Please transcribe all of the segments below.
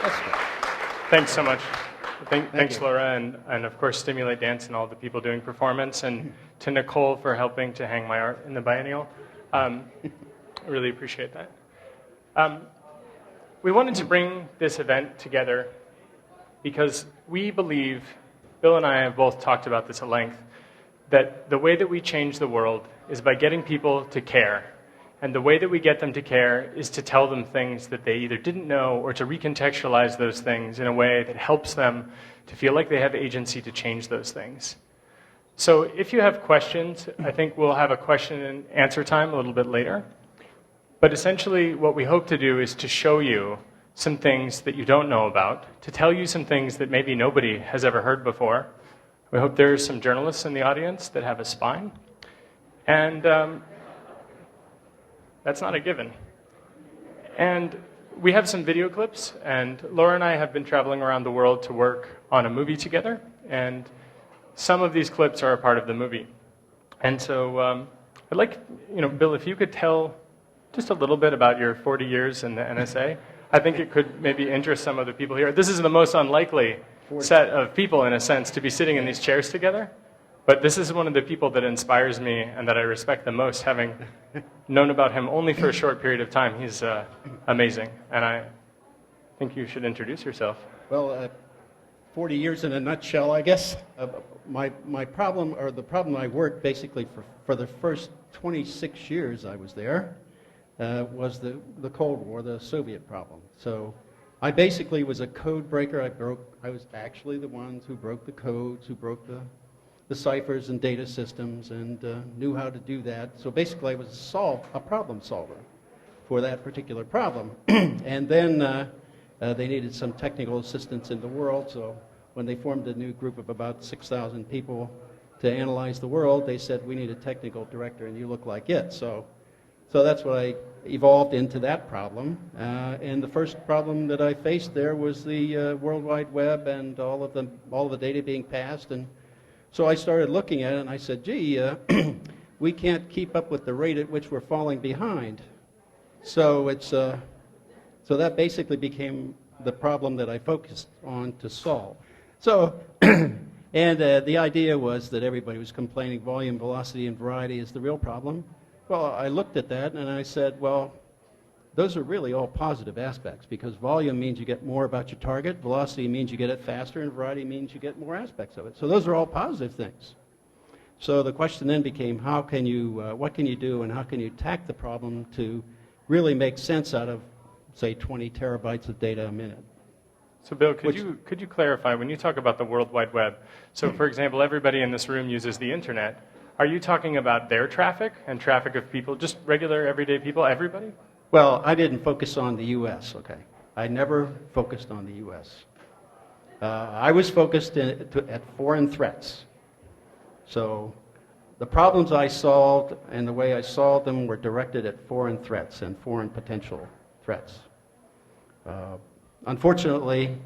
That's good. Thanks so much. Thanks, you. Laura, and of course, Stimulate Dance and all the people doing performance, and to Nicole for helping to hang my art in the biennial. I really appreciate that. We wanted to bring this event together because we believe, Bill and I have both talked about this at length, that the way that we change the world is by getting people to care. And the way that we get them to care is to tell them things that they either didn't know or to recontextualize those things in a way that helps them to feel like they have agency to change those things. So if you have questions, I think we'll have a question and answer time a little bit later. But essentially what we hope to do is to show you some things that you don't know about, to tell you some things that maybe nobody has ever heard before. We hope there's some journalists in the audience that have a spine. And that's not a given. And we have some video clips, and Laura and I have been traveling around the world to work on a movie together, and some of these clips are a part of the movie. And so I'd like, Bill, if you could tell just a little bit about your 40 years in the NSA. I think it could maybe interest some of the people here. This is the most unlikely set of people, in a sense, to be sitting in these chairs together. But this is one of the people that inspires me and that I respect the most, having known about him only for a short period of time. He's amazing, and I think you should introduce yourself. Well, 40 years in a nutshell, I guess. My problem, or the problem I worked basically for the first 26 years I was there, was the Cold War, the Soviet problem. So I basically was a code breaker. I was actually the ones who broke the codes, who broke the ciphers and data systems, and knew how to do that. So basically I was a problem solver for that particular problem. And then they needed some technical assistance in the world, so when they formed a new group of about 6,000 people to analyze the world, they said, we need a technical director and you look like it. So that's what I evolved into that problem. And the first problem that I faced there was the World Wide Web and all of the data being passed. And so I started looking at it and I said, gee, we can't keep up with the rate at which we're falling behind. So so that basically became the problem that I focused on to solve. So, and the idea was that everybody was complaining volume, velocity, and variety is the real problem. Well, I looked at that and I said, well, those are really all positive aspects, because volume means you get more about your target, velocity means you get it faster, and variety means you get more aspects of it. So those are all positive things. So the question then became, what can you do, and how can you attack the problem to really make sense out of, say, 20 terabytes of data a minute? So Bill, could you clarify, when you talk about the World Wide Web, so for example, everybody in this room uses the internet. Are you talking about their traffic and traffic of people, just regular, everyday people, everybody? Well, I didn't focus on the U.S., okay? I never focused on the U.S. I was focused at foreign threats. So the problems I solved and the way I solved them were directed at foreign threats and foreign potential threats. Unfortunately,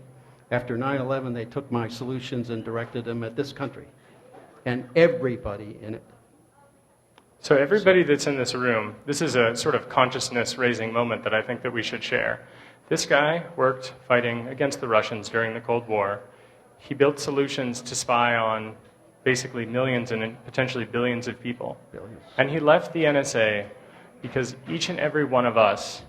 after 9/11, they took my solutions and directed them at this country and everybody in it. So everybody that's in this room, this is a sort of consciousness-raising moment that I think that we should share. This guy worked fighting against the Russians during the Cold War. He built solutions to spy on basically millions and potentially billions of people. Billions. And he left the NSA because each and every one of us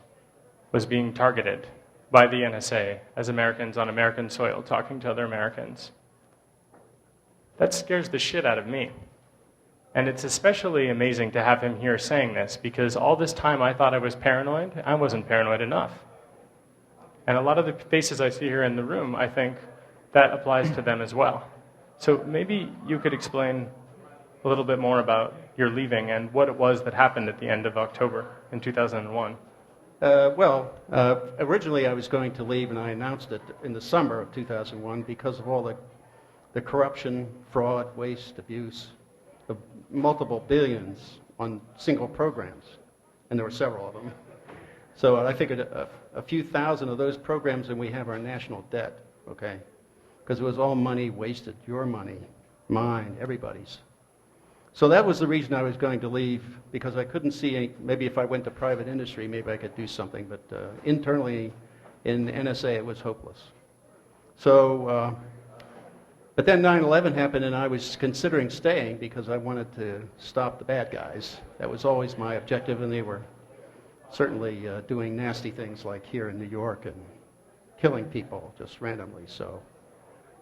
was being targeted by the NSA as Americans on American soil talking to other Americans. That scares the shit out of me. And it's especially amazing to have him here saying this, because all this time I thought I was paranoid. I wasn't paranoid enough. And a lot of the faces I see here in the room, I think that applies to them as well. So maybe you could explain a little bit more about your leaving and what it was that happened at the end of October in 2001. Originally I was going to leave, and I announced it in the summer of 2001 because of all the corruption, fraud, waste, abuse of multiple billions on single programs, and there were several of them. So I figured a few thousand of those programs and we have our national debt, okay? Because it was all money wasted, your money, mine, everybody's. So that was the reason I was going to leave, because I couldn't see maybe if I went to private industry, maybe I could do something, but internally in NSA, it was hopeless. So, but then 9/11 happened, and I was considering staying because I wanted to stop the bad guys. That was always my objective, and they were certainly doing nasty things like here in New York and killing people just randomly, so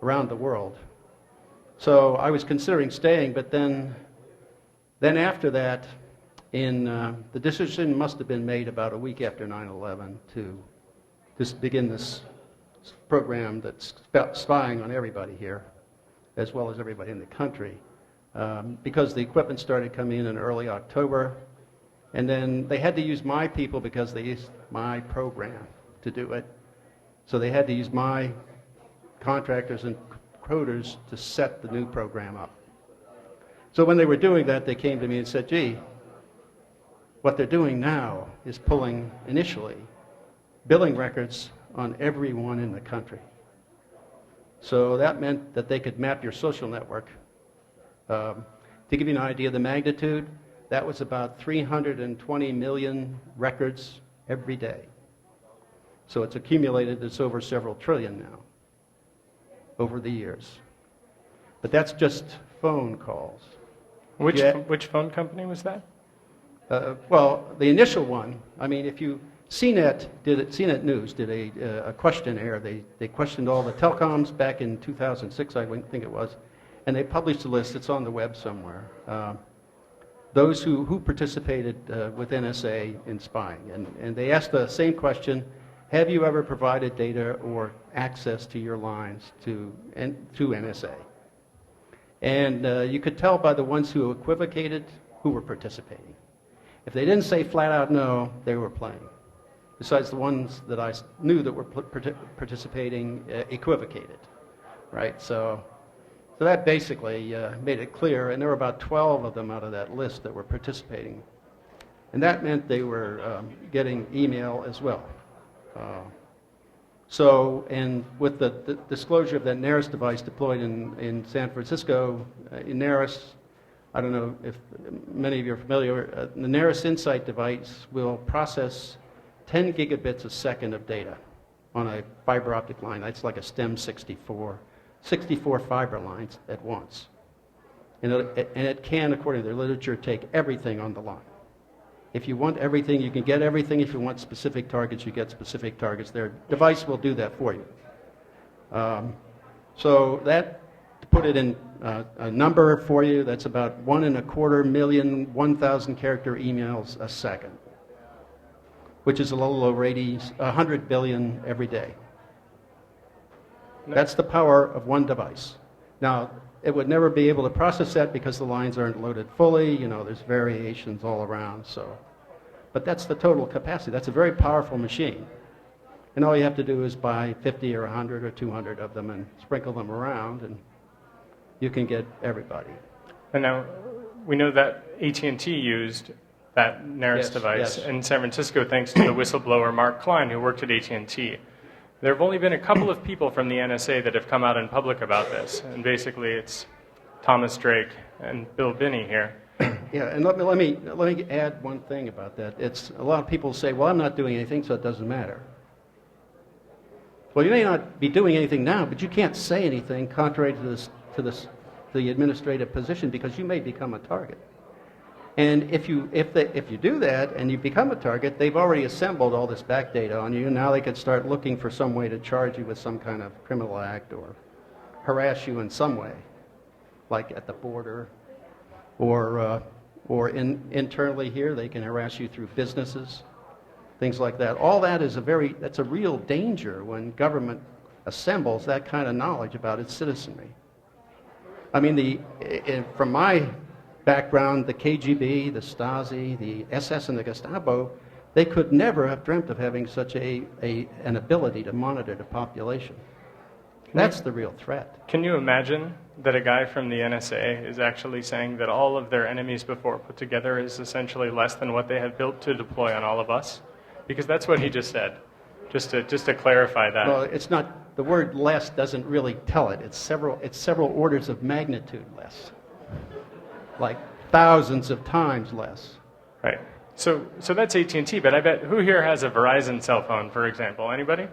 around the world. So I was considering staying, but then after that, the decision must have been made about a week after 9/11 to just begin this program that's spying on everybody here, as well as everybody in the country, because the equipment started coming in early October, and then they had to use my people because they used my program to do it. So they had to use my contractors and coders to set the new program up. So when they were doing that, they came to me and said, gee, what they're doing now is pulling, initially, billing records on everyone in the country. So that meant that they could map your social network. To give you an idea of the magnitude, that was about 320 million records every day. So it's accumulated, it's over several trillion now, over the years. But that's just phone calls. Which phone company was that? Well, the initial one, I mean, if you, CNET News did a questionnaire. They questioned all the telecoms back in 2006, I think it was, and they published a list. It's on the web somewhere. Those who participated with NSA in spying. And they asked the same question, have you ever provided data or access to your lines to NSA? And you could tell by the ones who equivocated who were participating. If they didn't say flat out no, they were playing. Besides the ones that I knew that were participating equivocated, right? So that basically made it clear, and there were about 12 of them out of that list that were participating. And that meant they were getting email as well. And with the disclosure of that NARIS device deployed in San Francisco, in NARIS, I don't know if many of you are familiar, the NARIS Insight device will process 10 gigabits a second of data on a fiber optic line. That's like a STEM 64 fiber lines at once. And it can, according to the literature, take everything on the line. If you want everything, you can get everything. If you want specific targets, you get specific targets. Their device will do that for you. So that, to put it in a number for you, that's about 1.25 million 1,000 character emails a second, which is a little over 100 billion every day. That's the power of one device. Now, it would never be able to process that because the lines aren't loaded fully. You know, there's variations all around. So, but that's the total capacity. That's a very powerful machine. And all you have to do is buy 50 or 100 or 200 of them and sprinkle them around, and you can get everybody. And now we know that AT&T used that NARIS device in San Francisco thanks to the whistleblower Mark Klein, who worked at AT&T. There have only been a couple of people from the NSA that have come out in public about this, and basically it's Thomas Drake and Bill Binney here. Yeah, and let me add one thing about that. It's a lot of people say, "Well, I'm not doing anything, so it doesn't matter." Well, you may not be doing anything now, but you can't say anything contrary to the administrative position because you may become a target. And if you do that and you become a target, they've already assembled all this back data on you, and now they could start looking for some way to charge you with some kind of criminal act or harass you in some way, like at the border, or internally here, they can harass you through businesses, things like that. All that is that's a real danger when government assembles that kind of knowledge about its citizenry. I mean, from my background, the KGB, the Stasi, the SS, and the Gestapo, they could never have dreamt of having such an ability to monitor the population. That's the real threat. Can you imagine that a guy from the NSA is actually saying that all of their enemies before put together is essentially less than what they have built to deploy on all of us? Because that's what he just said. Just to clarify that. Well, it's not, the word less doesn't really tell it. It's several orders of magnitude less. Like thousands of times less. Right. So that's AT&T, but I bet, who here has a Verizon cell phone, for example? Anybody?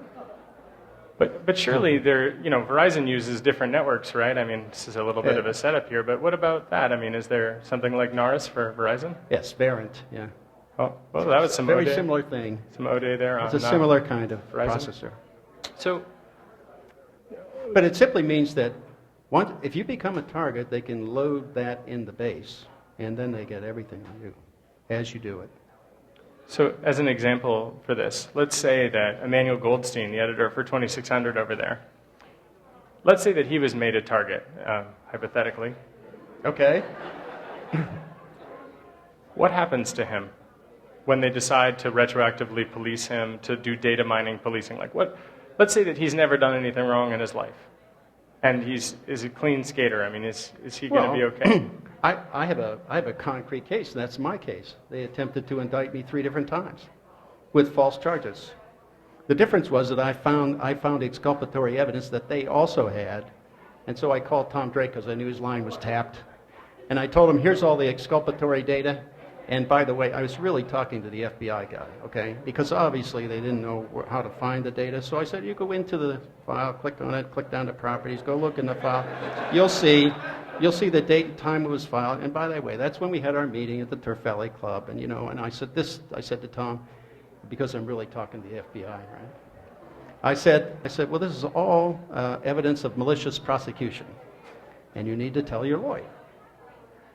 But surely Verizon uses different networks, right? I mean, this is a little bit of a setup here, but what about that? I mean, is there something like NARIS for Verizon? Yes, Verint, yeah. Oh, well, that was some Very ODay. similar thing. Some ODay there. It's a similar kind of Verizon? processor. So, But it simply means that if you become a target, they can load that in the base, and then they get everything on you as you do it. So as an example for this, let's say that Emmanuel Goldstein, the editor for 2600 over there, let's say that he was made a target, hypothetically. Okay. What happens to him when they decide to retroactively police him, to do data mining policing? Let's say that he's never done anything wrong in his life, and is a clean skater. I mean, is he going to be okay? I have a concrete case, and that's my case. They attempted to indict me 3 different times with false charges. The difference was that I found exculpatory evidence that they also had, and so I called Tom Drake because I knew his line was tapped, and I told him, here's all the exculpatory data, and by the way, I was really talking to the FBI guy, okay, because obviously they didn't know how to find the data, so I said, you go into the file, click on it, click down to properties, go look in the file, you'll see the date and time it was filed. And by the way, that's when we had our meeting at the Turf Valley Club. And and I said to Tom, because I'm really talking to the FBI, right? I said, well, this is all evidence of malicious prosecution, and you need to tell your lawyer.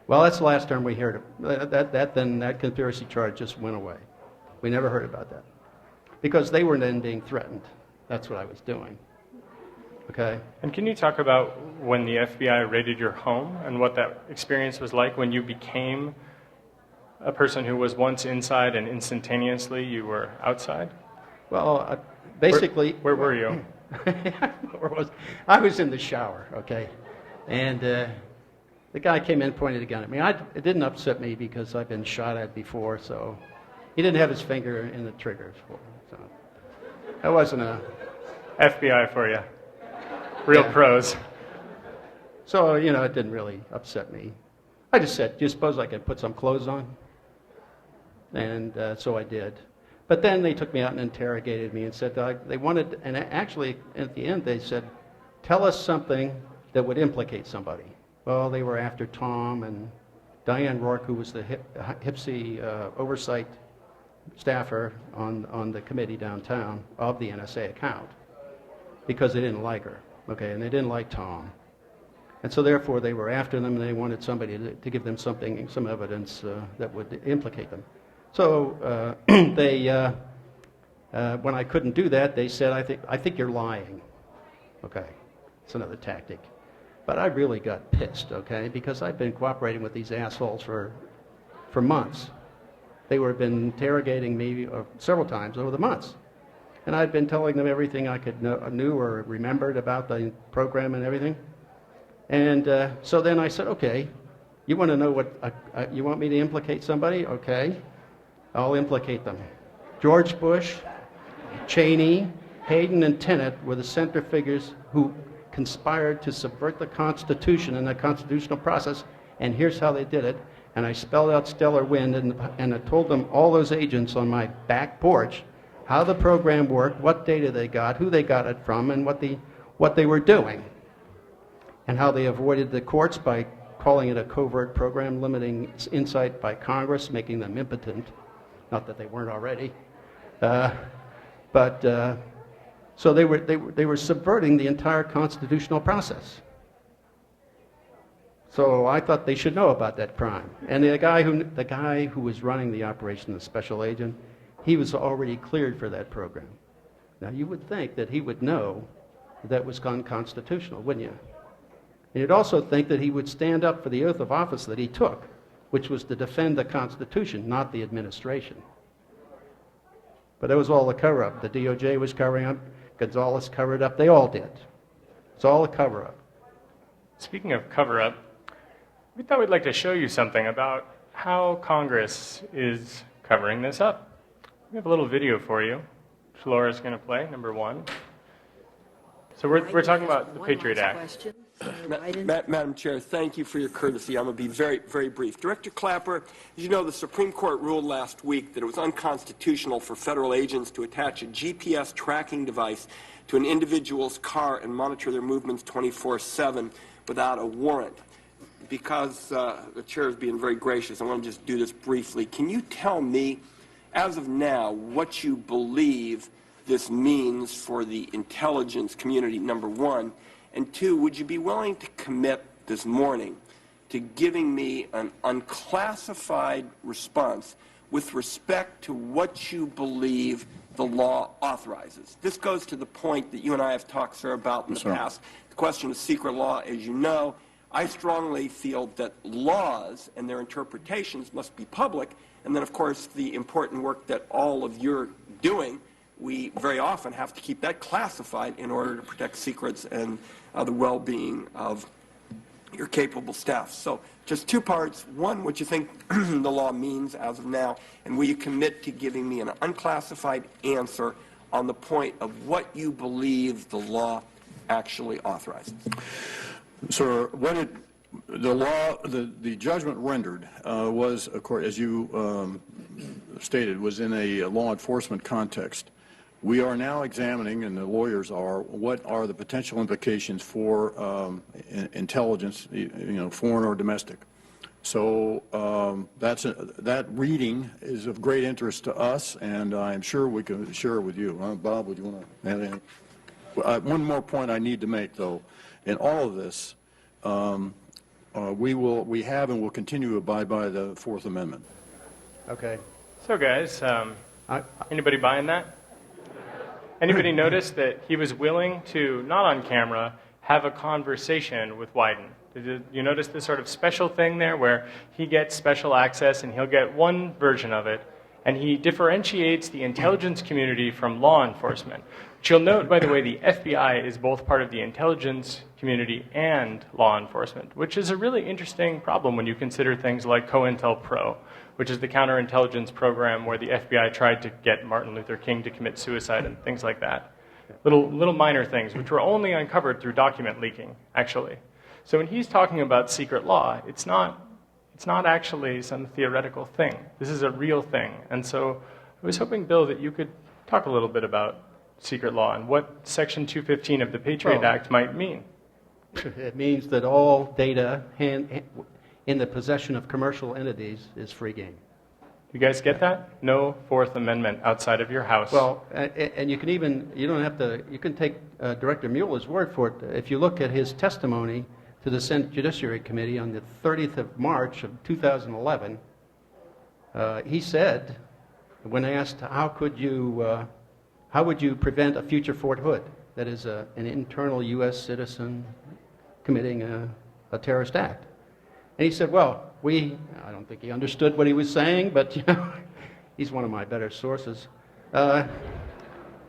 Well, that's the last time we heard it. That conspiracy charge just went away. We never heard about that because they were then being threatened. That's what I was doing. Okay. And can you talk about when the FBI raided your home and what that experience was like when you became a person who was once inside and instantaneously you were outside? Well, basically... Where were you? I was in the shower, okay? And the guy came in and pointed a gun at me. It didn't upset me because I've been shot at before, so he didn't have his finger in the trigger. So that wasn't a... FBI for you. Real pros. So, it didn't really upset me. I just said, do you suppose I could put some clothes on? And so I did. But then they took me out and interrogated me and said they wanted, and actually at the end they said, tell us something that would implicate somebody. Well, they were after Tom and Diane Rourke, who was the HPSI oversight staffer on the committee downtown of the NSA account, because they didn't like her. Okay, and they didn't like Tom. And so therefore they were after them, and they wanted somebody to give them some evidence that would implicate them. So when I couldn't do that, they said, I think you're lying. Okay, it's another tactic. But I really got pissed, okay, because I've been cooperating with these assholes for months. They were been interrogating me several times over the months. And I'd been telling them everything I knew or remembered about the program and everything. And so then I said, okay, you want to know you want me to implicate somebody? Okay, I'll implicate them. George Bush, Cheney, Hayden, and Tenet were the center figures who conspired to subvert the Constitution and the constitutional process, and here's how they did it. And I spelled out Stellar Wind, and I told them, all those agents on my back porch, how the program worked, what data they got, who they got it from, and what they were doing, and how they avoided the courts by calling it a covert program, limiting insight by Congress, making them impotent. Not that they weren't already, so they were subverting the entire constitutional process. So I thought they should know about that crime. And the guy who was running the operation, the special agent, he was already cleared for that program. Now, you would think that he would know that was unconstitutional, wouldn't you? And you'd also think that he would stand up for the oath of office that he took, which was to defend the Constitution, not the administration. But it was all a cover-up. The DOJ was covering up. Gonzales covered up. They all did. It's all a cover-up. Speaking of cover-up, we thought we'd like to show you something about how Congress is covering this up. We have a little video for you, which Laura's going to play, number 1. So we're talking about the Patriot Act. Wyden. Madam Chair, thank you for your courtesy. I'm going to be very, very brief. Director Clapper, as you know, the Supreme Court ruled last week that it was unconstitutional for federal agents to attach a GPS tracking device to an individual's car and monitor their movements 24/7 without a warrant. Because the chair is being very gracious, I want to just do this briefly. Can you tell me, as of now, what you believe this means for the intelligence community, number one? And two, would you be willing to commit this morning to giving me an unclassified response with respect to what you believe the law authorizes? This goes to the point that you and I have talked, sir, about in the past. The question of secret law, as you know, I strongly feel that laws and their interpretations must be public. And then, of course, the important work that all of you're doing, we very often have to keep that classified in order to protect secrets and the well-being of your capable staff. So just two parts. One, what you think the law means as of now, and will you commit to giving me an unclassified answer on the point of what you believe the law actually authorizes? Sir, the judgment rendered was, of course, as you stated, was in a law enforcement context. We are now examining, and the lawyers are, what are the potential implications for intelligence, foreign or domestic. So that reading is of great interest to us, and I'm sure we can share it with you. Bob, would you want to add anything? One more point I need to make, though. In all of this, we have and will continue to abide by the Fourth Amendment. Okay. So, guys, anybody buying that? Anybody notice that he was willing to, not on camera, have a conversation with Wyden? Did you notice this sort of special thing there where he gets special access and he'll get one version of it, and he differentiates the intelligence community from law enforcement? But you'll note, by the way, the FBI is both part of the intelligence community and law enforcement, which is a really interesting problem when you consider things like COINTELPRO, which is the counterintelligence program where the FBI tried to get Martin Luther King to commit suicide and things like that. Little minor things, which were only uncovered through document leaking, actually. So when he's talking about secret law, it's not actually some theoretical thing. This is a real thing. And so I was hoping, Bill, that you could talk a little bit about secret law and what Section 215 of the Patriot Act might mean. It means that all data in the possession of commercial entities is free game. You guys get that? No Fourth Amendment outside of your house. Well, and you can take Director Mueller's word for it. If you look at his testimony to the Senate Judiciary Committee on the 30th of March of 2011, he said, when asked how would you prevent a future Fort Hood, that is an internal U.S. citizen committing a terrorist act. And he said, well, I don't think he understood what he was saying, but he's one of my better sources.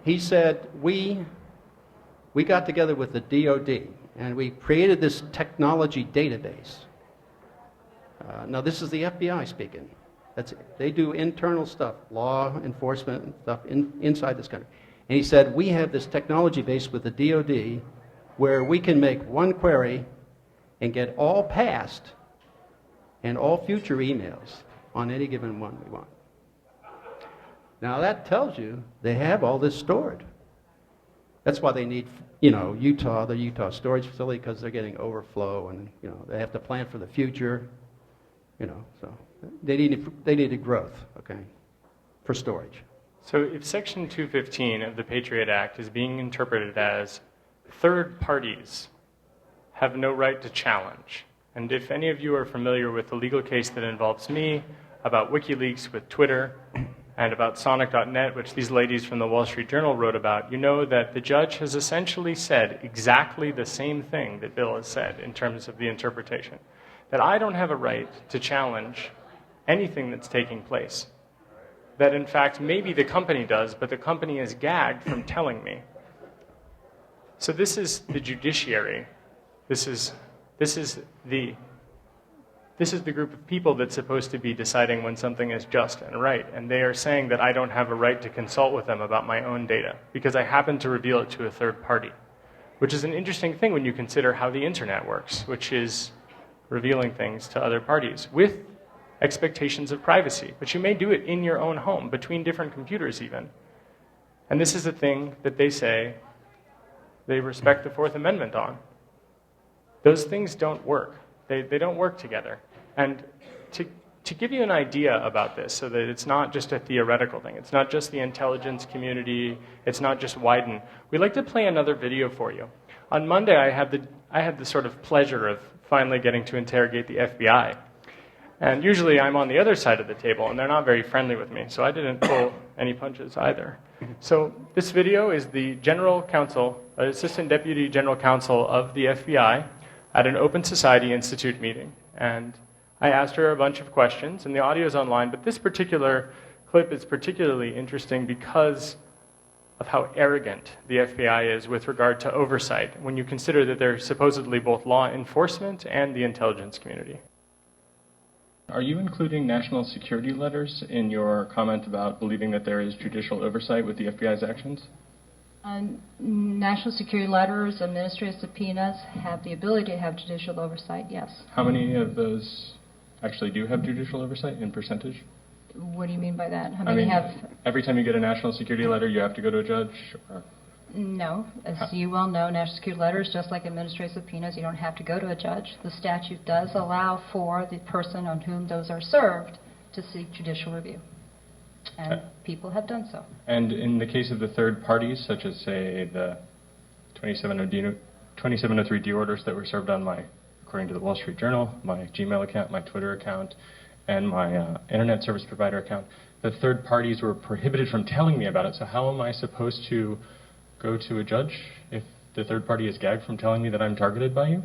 He said, we got together with the DOD, and we created this technology database. Now, this is the FBI speaking. They do internal stuff, law enforcement and stuff inside this country. And he said, we have this technology base with the DOD where we can make one query and get all past and all future emails on any given one we want. Now that tells you they have all this stored. That's why they need, the Utah storage facility, because they're getting overflow, and they have to plan for the future. So they needed growth, okay, for storage. So if Section 215 of the Patriot Act is being interpreted as third parties have no right to challenge, and if any of you are familiar with the legal case that involves me about WikiLeaks with Twitter and about Sonic.net, which these ladies from the Wall Street Journal wrote about, you know that the judge has essentially said exactly the same thing that Bill has said in terms of the interpretation, that I don't have a right to challenge anything that's taking place. That in fact, maybe the company does, but the company is gagged from telling me. So this is the judiciary. This is the group of people that's supposed to be deciding when something is just and right. And they are saying that I don't have a right to consult with them about my own data because I happen to reveal it to a third party, which is an interesting thing when you consider how the internet works, which is revealing things to other parties with expectations of privacy. But you may do it in your own home, between different computers even. And this is a thing that they say they respect the Fourth Amendment on. Those things don't work. They don't work together. And to give you an idea about this, so that it's not just a theoretical thing, it's not just the intelligence community, it's not just Wyden, we'd like to play another video for you. On Monday, I had the sort of pleasure of finally getting to interrogate the FBI. And usually I'm on the other side of the table, and they're not very friendly with me, so I didn't pull any punches either. So this video is the General Counsel, Assistant Deputy General Counsel of the FBI at an Open Society Institute meeting. And I asked her a bunch of questions, and the audio is online, but this particular clip is particularly interesting because of how arrogant the FBI is with regard to oversight when you consider that they're supposedly both law enforcement and the intelligence community. Are you including national security letters in your comment about believing that there is judicial oversight with the FBI's actions? National security letters, administrative subpoenas have the ability to have judicial oversight, yes. How many of those actually do have judicial oversight in percentage? What do you mean by that? How many have? Every time you get a national security letter, you have to go to a judge? Or? No. As you well know, national security letters, just like administrative subpoenas, you don't have to go to a judge. The statute does allow for the person on whom those are served to seek judicial review. And people have done so. And in the case of the third parties, such as, say, the 2703D orders that were served on my, according to the Wall Street Journal, my Gmail account, my Twitter account, and my internet service provider account, the third parties were prohibited from telling me about it. So how am I supposed to go to a judge if the third party is gagged from telling me that I'm targeted by you?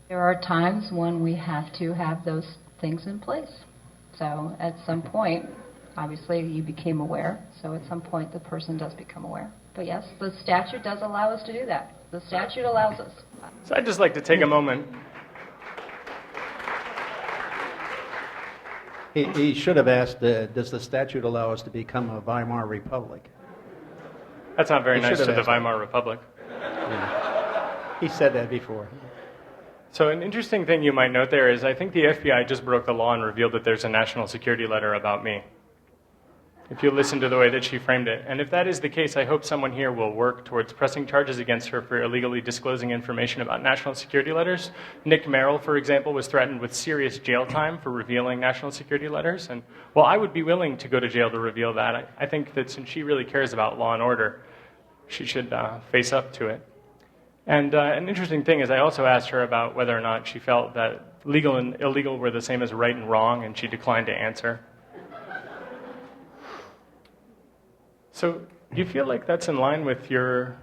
There are times when we have to have those things in place. So at some point, obviously you became aware, so at some point the person does become aware. But yes, the statute does allow us to do that. The statute allows us. So I'd just like to take a moment. He should have asked, does the statute allow us to become a Weimar Republic? That's not very He nice should to have the asked Weimar Republic. Yeah. He said that before. So an interesting thing you might note there is I think the FBI just broke the law and revealed that there's a national security letter about me. If you listen to the way that she framed it. And if that is the case, I hope someone here will work towards pressing charges against her for illegally disclosing information about national security letters. Nick Merrill, for example, was threatened with serious jail time for revealing national security letters. And while I would be willing to go to jail to reveal that, I think that since she really cares about law and order, she should face up to it. And an interesting thing is I also asked her about whether or not she felt that legal and illegal were the same as right and wrong, and she declined to answer. So do you feel like that's in line with your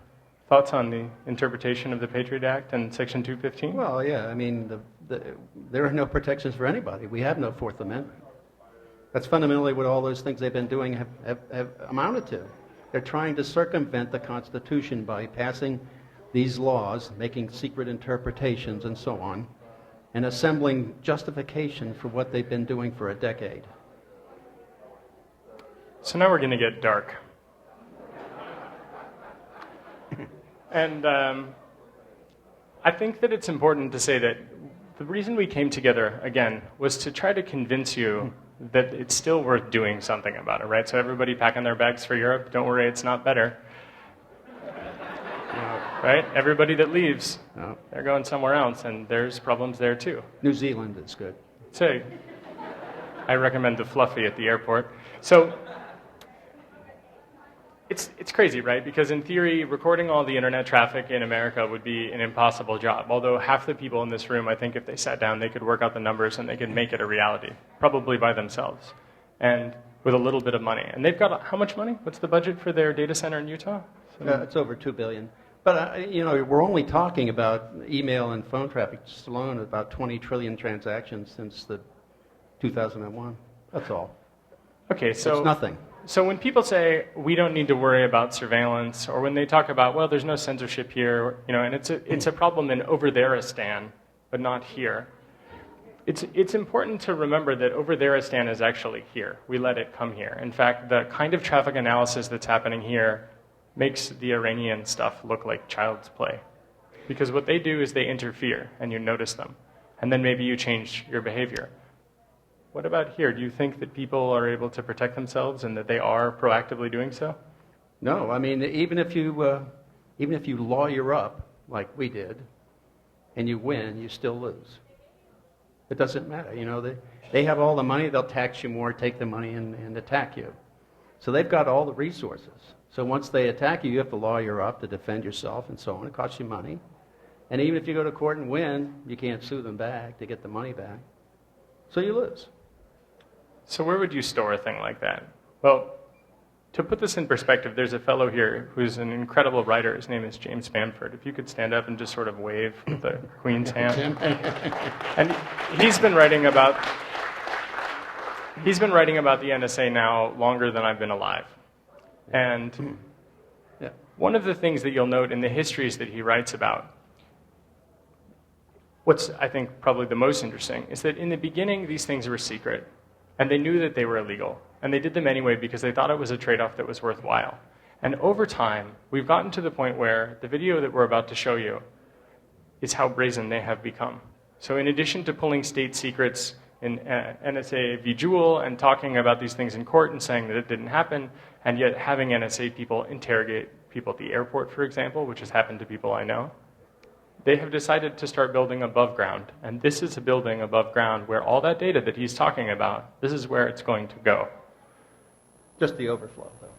thoughts on the interpretation of the Patriot Act and Section 215? Well, yeah, I mean, there are no protections for anybody. We have no Fourth Amendment. That's fundamentally what all those things they've been doing have amounted to. They're trying to circumvent the Constitution by passing these laws, making secret interpretations and so on, and assembling justification for what they've been doing for a decade. So now we're going to get dark. And I think that it's important to say that the reason we came together, again, was to try to convince you that it's still worth doing something about it, right? So everybody packing their bags for Europe, don't worry, it's not better. Right? Everybody that leaves, they're going somewhere else, and there's problems there too. New Zealand is good. So I recommend the Fluffy at the airport. So it's crazy, right? Because in theory, recording all the internet traffic in America would be an impossible job. Although half the people in this room, I think if they sat down, they could work out the numbers and they could make it a reality, probably by themselves, and with a little bit of money. And they've got how much money? What's the budget for their data center in Utah? It's over $2 billion. But, we're only talking about email and phone traffic just alone, about 20 trillion transactions since the 2001. That's all. Okay, so it's nothing. So when people say we don't need to worry about surveillance, or when they talk about, well, there's no censorship here, and it's a problem in Over-Theristan, but not here. It's important to remember that Over-Theristan is actually here. We let it come here. In fact, the kind of traffic analysis that's happening here makes the Iranian stuff look like child's play. Because what they do is they interfere, and you notice them. And then maybe you change your behavior. What about here? Do you think that people are able to protect themselves and that they are proactively doing so? No, I mean, even if you lawyer up like we did, and you win, you still lose. It doesn't matter. You know, they have all the money. They'll tax you more, take the money, and attack you. So they've got all the resources. So once they attack you, you have to lawyer up to defend yourself and so on. It costs you money. And even if you go to court and win, you can't sue them back to get the money back. So you lose. So where would you store a thing like that? Well, to put this in perspective, there's a fellow here who's an incredible writer. His name is James Bamford. If you could stand up and just sort of wave with the Queen's hand. And he's been writing about the NSA now longer than I've been alive. And one of the things that you'll note in the histories that he writes about, what's, I think, probably the most interesting, is that in the beginning, these things were secret, and they knew that they were illegal, and they did them anyway because they thought it was a trade-off that was worthwhile. And over time, we've gotten to the point where the video that we're about to show you is how brazen they have become. So in addition to pulling state secrets in NSA v. Jewel and talking about these things in court and saying that it didn't happen, and yet having NSA people interrogate people at the airport, for example, which has happened to people I know, they have decided to start building above ground. And this is a building above ground where all that data that he's talking about, this is where it's going to go. Just the overflow, though.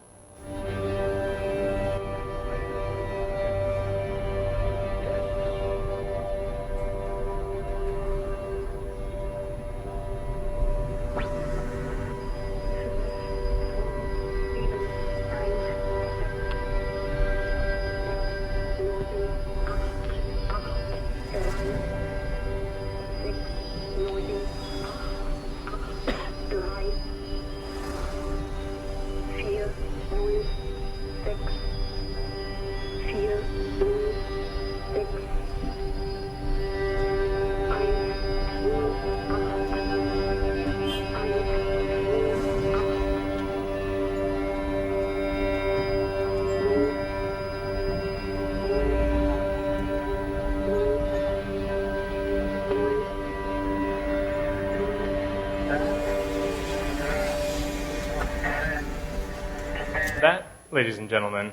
That, ladies and gentlemen,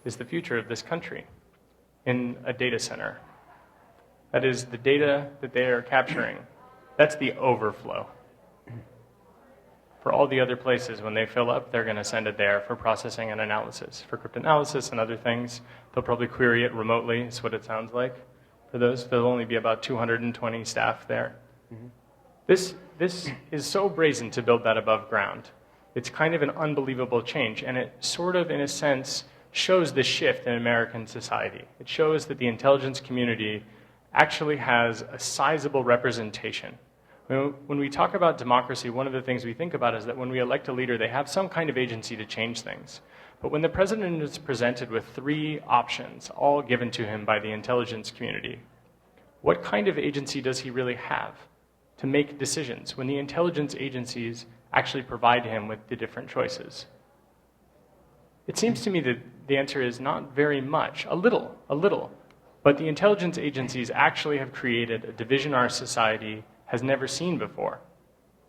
is the future of this country in a data center. That is the data that they are capturing. That's the overflow. For all the other places, when they fill up, they're going to send it there for processing and analysis. For cryptanalysis and other things, they'll probably query it remotely, is what it sounds like. For those, there'll only be about 220 staff there. Mm-hmm. This is so brazen to build that above ground. It's kind of an unbelievable change, and it sort of, in a sense, shows the shift in American society. It shows that the intelligence community actually has a sizable representation. When we talk about democracy, one of the things we think about is that when we elect a leader, they have some kind of agency to change things. But when the president is presented with 3 options, all given to him by the intelligence community, what kind of agency does he really have to make decisions when the intelligence agencies actually provide him with the different choices? It seems to me that the answer is not very much, a little. But the intelligence agencies actually have created a division our society has never seen before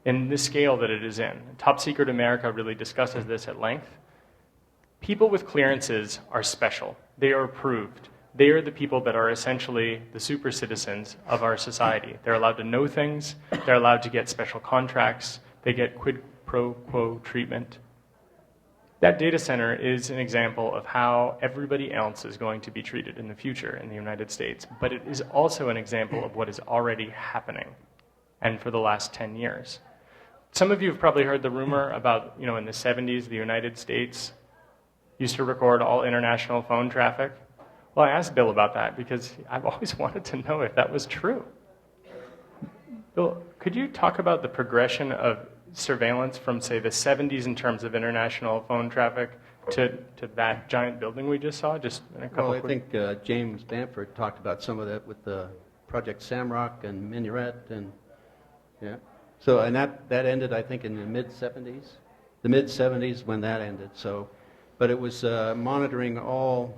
in the scale that it is in. Top Secret America really discusses this at length. People with clearances are special. They are approved. They are the people that are essentially the super citizens of our society. They're allowed to know things. They're allowed to get special contracts. They get quid pro quo treatment. That data center is an example of how everybody else is going to be treated in the future in the United States, but it is also an example of what is already happening, and for the last 10 years. Some of you have probably heard the rumor about, in the 70s, the United States used to record all international phone traffic. Well, I asked Bill about that because I've always wanted to know if that was true. Bill, could you talk about the progression of surveillance from, say, the 70s in terms of international phone traffic to that giant building we just saw? Just in a couple. Well, I think James Bamford talked about some of that with the Project Samrock and Minuet, and yeah. So, and that ended, I think, in the mid-70s. The mid-70s when that ended. So but it was monitoring all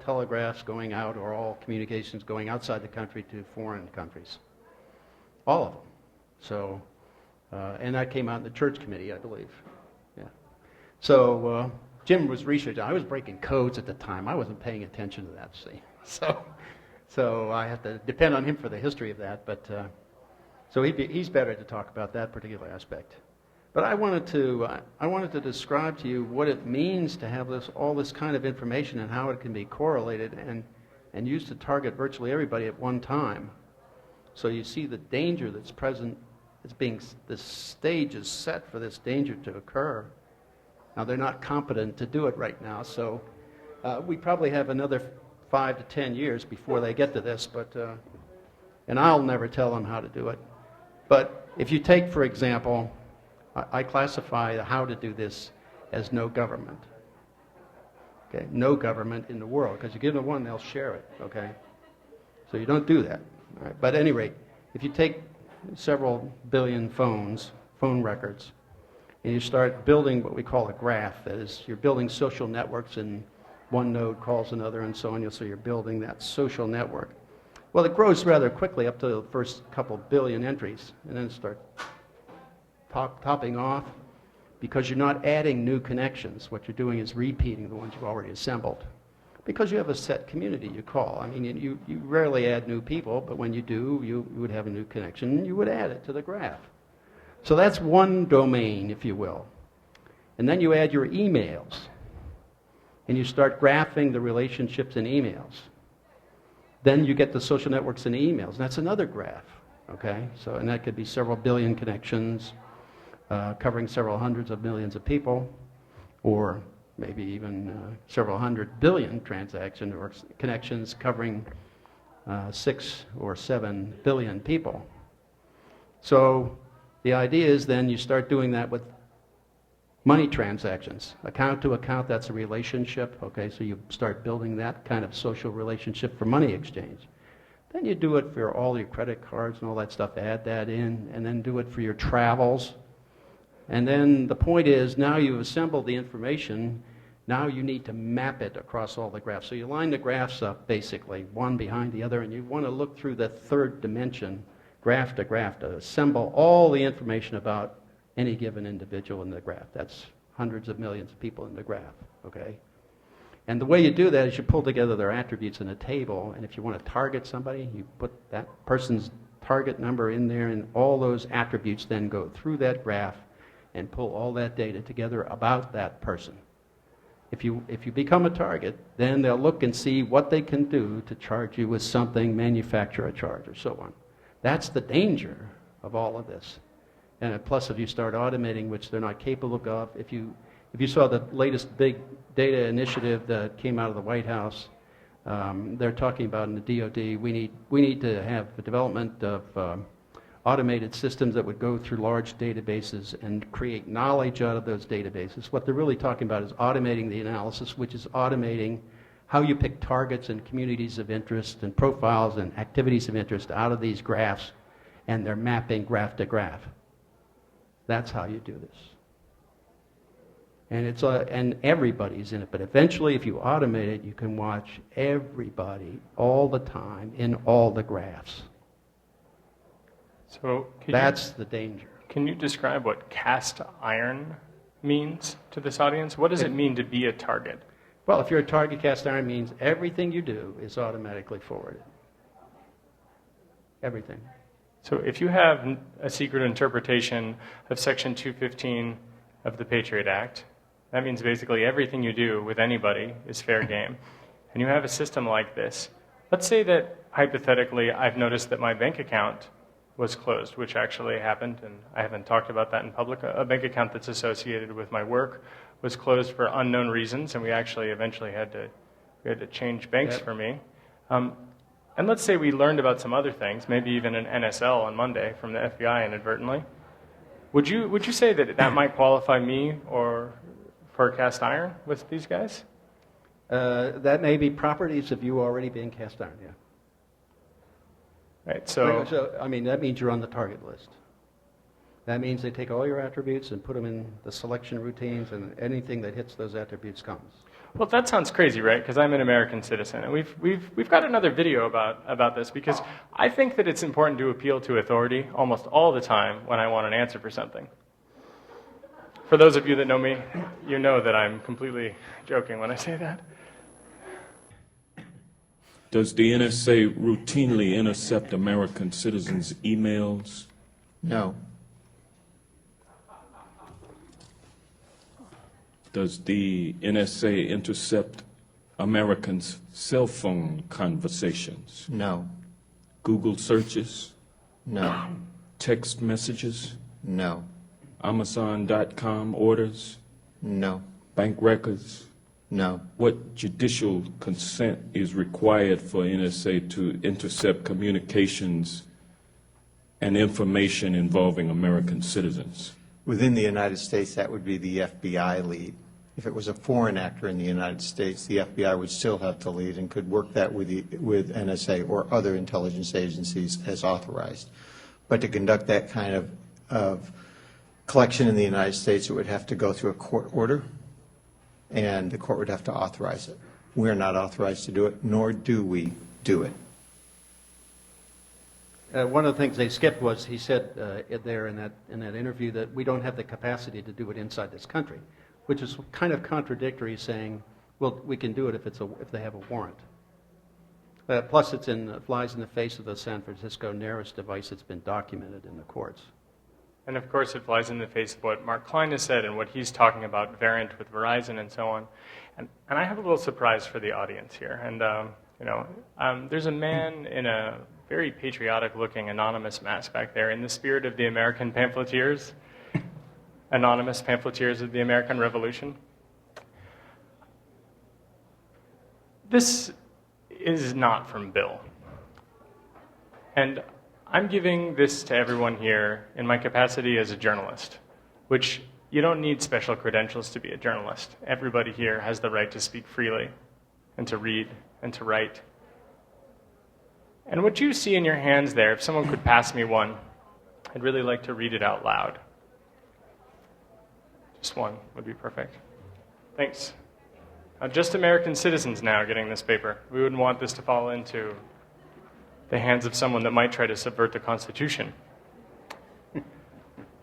telegraphs going out or all communications going outside the country to foreign countries. All of them. So, and that came out in the Church Committee, I believe. Yeah. So Jim was researching. I was breaking codes at the time. I wasn't paying attention to that, see. So I have to depend on him for the history of that. But so he's better to talk about that particular aspect. But I wanted to describe to you what it means to have all this kind of information and how it can be correlated and used to target virtually everybody at one time. So you see the danger that's present. The stage is set for this danger to occur. Now they're not competent to do it right now, so we probably have another 5 to 10 years before they get to this. But and I'll never tell them how to do it. But if you take, for example, I classify how to do this as no government. Okay, no government in the world, because you give them one, they'll share it. Okay, so you don't do that. All right. But at any rate, if you take several billion phone records, and you start building what we call a graph, that is, you're building social networks, and one node calls another, and so on. So you're building that social network. Well, it grows rather quickly up to the first couple billion entries, and then it starts topping off, because you're not adding new connections. What you're doing is repeating the ones you've already assembled, because you have a set community you call. I mean, you rarely add new people, but when you do, you would have a new connection, and you would add it to the graph. So that's one domain, if you will. And then you add your emails, and you start graphing the relationships in emails. Then you get the social networks in emails, and that's another graph. Okay, so and that could be several billion connections, covering several hundreds of millions of people, or maybe even several 100 billion transactions or connections covering 6 or 7 billion people. So the idea is then you start doing that with money transactions. Account to account, that's a relationship. Okay, so you start building that kind of social relationship for money exchange. Then you do it for all your credit cards and all that stuff, add that in, and then do it for your travels. And then the point is, now you've assembled the information, now you need to map it across all the graphs. So you line the graphs up, basically, one behind the other, and you want to look through the third dimension, graph to assemble all the information about any given individual in the graph. That's hundreds of millions of people in the graph, okay? And the way you do that is you pull together their attributes in a table, and if you want to target somebody, you put that person's target number in there, and all those attributes then go through that graph and pull all that data together about that person. If you become a target, then they'll look and see what they can do to charge you with something, manufacture a charge, or so on. That's the danger of all of this. And plus, if you start automating, which they're not capable of, if you saw the latest big data initiative that came out of the White House, they're talking about in the DoD, we need to have the development of automated systems that would go through large databases and create knowledge out of those databases. What they're really talking about is automating the analysis, which is automating how you pick targets and communities of interest and profiles and activities of interest out of these graphs, and they're mapping graph to graph. That's how you do this. And and everybody's in it. But eventually, if you automate it, you can watch everybody all the time in all the graphs. So that's the danger. Can you describe what cast iron means to this audience? What does it mean to be a target? Well, if you're a target, cast iron means everything you do is automatically forwarded. Everything. So if you have a secret interpretation of Section 215 of the Patriot Act, that means basically everything you do with anybody is fair game. And you have a system like this. Let's say that, hypothetically, I've noticed that my bank account was closed, which actually happened, and I haven't talked about that in public. A bank account that's associated with my work was closed for unknown reasons, and we actually eventually had to change banks for me. And let's say we learned about some other things, maybe even an NSL on Monday from the FBI inadvertently. Would you say that might qualify me or for cast iron with these guys? That may be properties of you already being cast iron, yeah. Right, so I mean, that means you're on the target list. That means they take all your attributes and put them in the selection routines, and anything that hits those attributes comes. Well, that sounds crazy, right? Because I'm an American citizen, and we've got another video about this, because I think that it's important to appeal to authority almost all the time when I want an answer for something. For those of you that know me, you know that I'm completely joking when I say that. Does the NSA routinely intercept American citizens' emails? No. Does the NSA intercept Americans' cell phone conversations? No. Google searches? No. Text messages? No. Amazon.com orders? No. Bank records? No. What judicial consent is required for NSA to intercept communications and information involving American citizens? Within the United States, that would be the FBI lead. If it was a foreign actor in the United States, the FBI would still have the lead and could work that with NSA or other intelligence agencies as authorized. But to conduct that kind of collection in the United States, it would have to go through a court order, and the court would have to authorize it. We are not authorized to do it, nor do we do it. One of the things they skipped was he said there in that interview that we don't have the capacity to do it inside this country, which is kind of contradictory, saying, well, we can do it if they have a warrant. Plus, it flies in the face of the San Francisco NARIS device that's been documented in the courts. And of course, it flies in the face of what Mark Klein has said and what he's talking about, Variant with Verizon and so on. And I have a little surprise for the audience here. And there's a man in a very patriotic-looking anonymous mask back there, in the spirit of the American pamphleteers, anonymous pamphleteers of the American Revolution. This is not from Bill. And I'm giving this to everyone here in my capacity as a journalist, which you don't need special credentials to be a journalist. Everybody here has the right to speak freely and to read and to write. And what you see in your hands there, if someone could pass me one, I'd really like to read it out loud. Just one would be perfect. Thanks. Just American citizens now getting this paper. We wouldn't want this to fall into the hands of someone that might try to subvert the Constitution.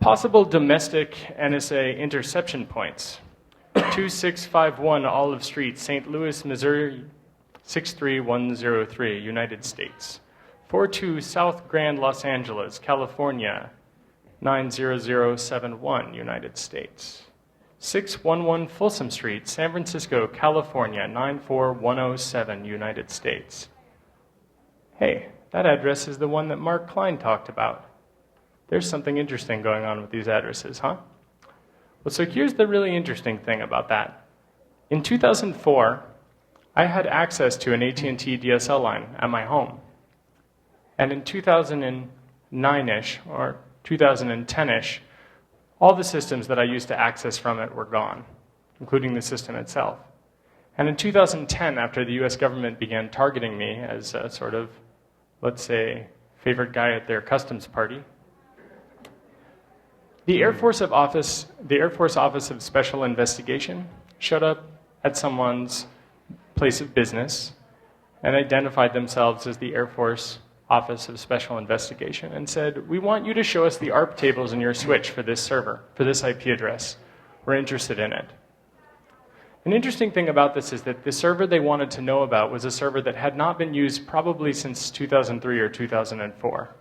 Possible domestic NSA interception points. 2651 Olive Street, St. Louis, Missouri, 63103, United States. 42 South Grand, Los Angeles, California, 90071, United States. 611 Folsom Street, San Francisco, California, 94107, United States. Hey, that address is the one that Mark Klein talked about. There's something interesting going on with these addresses, huh? Well, so here's the really interesting thing about that. In 2004, I had access to an AT&T DSL line at my home. And in 2009-ish, or 2010-ish, all the systems that I used to access from it were gone, including the system itself. And in 2010, after the US government began targeting me as a sort of, let's say, favorite guy at their customs party, the Air Force Office of Special Investigation showed up at someone's place of business and identified themselves as the Air Force Office of Special Investigation and said, we want you to show us the ARP tables in your switch for this server, for this IP address. We're interested in it. An interesting thing about this is that the server they wanted to know about was a server that had not been used probably since 2003 or 2004.